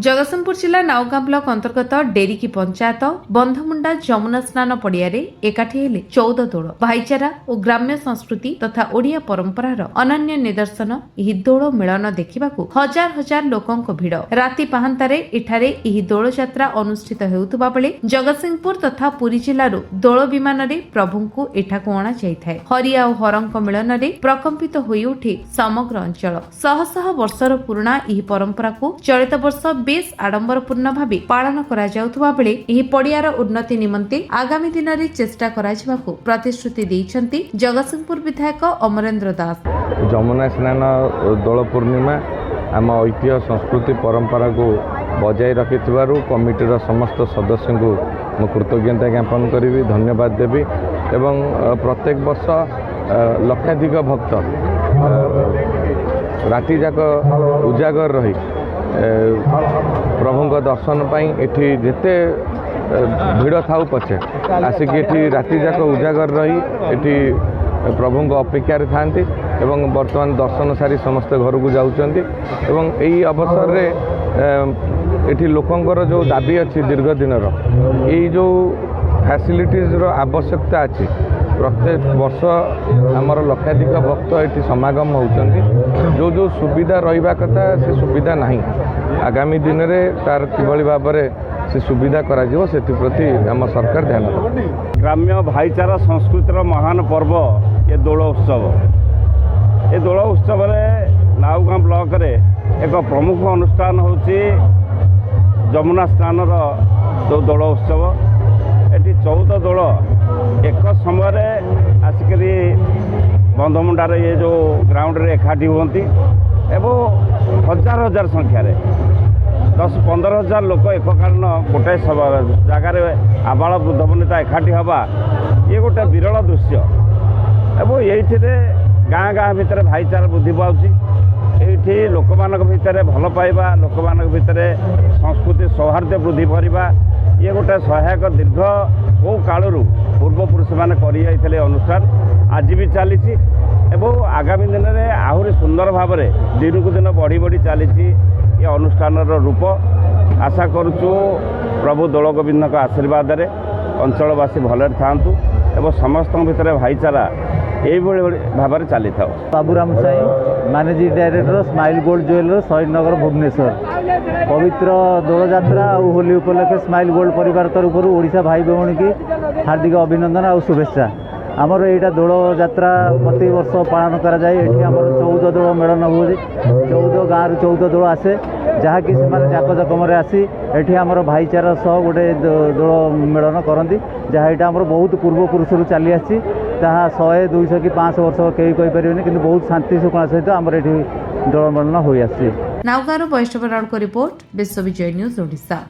जगतसिंहपुर जिला नाउगां ब्लॉक अंतर्गत डेरिकी पंचायत बंधमुंडा जमुना स्नान पड़ियारे एकाठी हेले 14 दोल भाईचारा और ग्राम्य संस्कृति तथा ओडिया परंपरार अनन्य निदर्शन एही दोल मिलन देखिबाकू हजार हजार लोकंक भिड़ राति पाहांतारे एठारे एही दोल यात्रा अनुष्ठित हेउतबा बेले जगतसिंहपुर तथा पुरी जिल्लारू दोल विमान रे प्रभुंकू एठाकू अणा जाइथाय। हरिया और हरंक मिलन रे प्रकंपित होई उठे समग्र अंचल। शह शह वर्षर पुराणा एही परंपरा को चलित वर्ष बेस आडंबरपूर्ण भावे पालन करा जाउथबा बेले एही पड़ियार उन्नति निमंते आगामी दिन रे चेष्टा करा जिबाकू प्रतिश्रुति दैछन्ती जगतसिंहपुर विधायक अमरेंद्र दास। जमुना स्नान दोल पूर्णिमा आम ऐतिह्य संस्कृति परंपरा को बजाय रखिथिबारु कमिटीर समस्त सदस्य को मु कृतज्ञता ज्ञापन करी धन्यवाद देवी एवं प्रत्येक वर्ष लक्षाधिक भक्त राति जाक उजागर रही प्रभु दर्शन एठी जेते भिड़ थाउ पछे आसिक एठी राति जाक उजागर रही एठी प्रभु अपेक्षार थांती एवं वर्तमान दर्शन सारी समस्त घर को जाउचंती एवं एही अवसर रे एठी लोकंकर जो दाबी अच्छी दीर्घ दिन यही जो फैसिलिटीज रो आवश्यकता अच्छी प्रत्येक वर्ष आमर लक्षाधिक भक्त ये समागम होउचंती जो सुविधा रहिबा कथा से सुविधा नहीं आगामी दिन में तार किभली भाव से सुविधा करा जिवो सेति प्रति आम सरकार ध्यान देबो। ग्राम्य भाईचारा संस्कृतिर महान पर्व ये दोल उत्सव। ये दोल उत्सव नाउगां ब्लॉक रे एक प्रमुख अनुष्ठान होची जमुना स्नान जो दोल उत्सव। एटी 14 दोल एक समय आसिक बंधमुंडार ये जो ग्राउंड रे एकाठी हुंती एवं हजार हजार संख्यार 10-15 हजार लोक एक कारण गोटे जगार आबाल वृद्ध वनिता एकाठी हवा ये गोटे विरल दृश्य एवं ये गाँ गाँ भितर भाईचारा वृद्धि पाऊँच ये लोक भितर भल पाइबा लोक भितर संस्कृति सौहार्द वृद्धि करवा ये गोटे सहायक दीर्घ बहु कालू पूर्वपुरुष मैंने कर अनुष्ठान आज भी चली एवं आगामी दिन में आहरी सुंदर भाव में दिन को दिन बढ़ी बढ़ी चली ये अनुष्ठान रूप आशा करुचु प्रभु दोल गोविंद आशीर्वाद रे अंचलवासी भले था एवं समस्त भितर भाईचारा यही भाव में चली था। Baburam Sai managing director Smile Gold jeweller Shahidnagar Bhubaneswar पवित्र दोल यात्रा और होली उपलक्षे स्माइल गोल्ड परिवार तरफ ओडिशा भाई भौणी की हार्दिक अभिनंदन और शुभेच्छा। आमर यहाँ दोल यात्रा प्रति वर्ष पालन कराए 14 दोल मेलन हुए 14 गाँव 14 दोल आसे जहाँकि से जाकजकम आसी एठी आमर भाईचारा सह गोटे दोल मेलन करती जहाँ यहाँ आमर बहुत पूर्वपुरुष चली आसी 100, 200 कि 500 वर्ष कहीं कहीपर कि बहुत शांति शुक्ला सहित आमर ये दोल मेलन हो आसी। नाउगां वैष्णव राउत रिपोर्ट विश्व विजय न्यूज ओडिशा।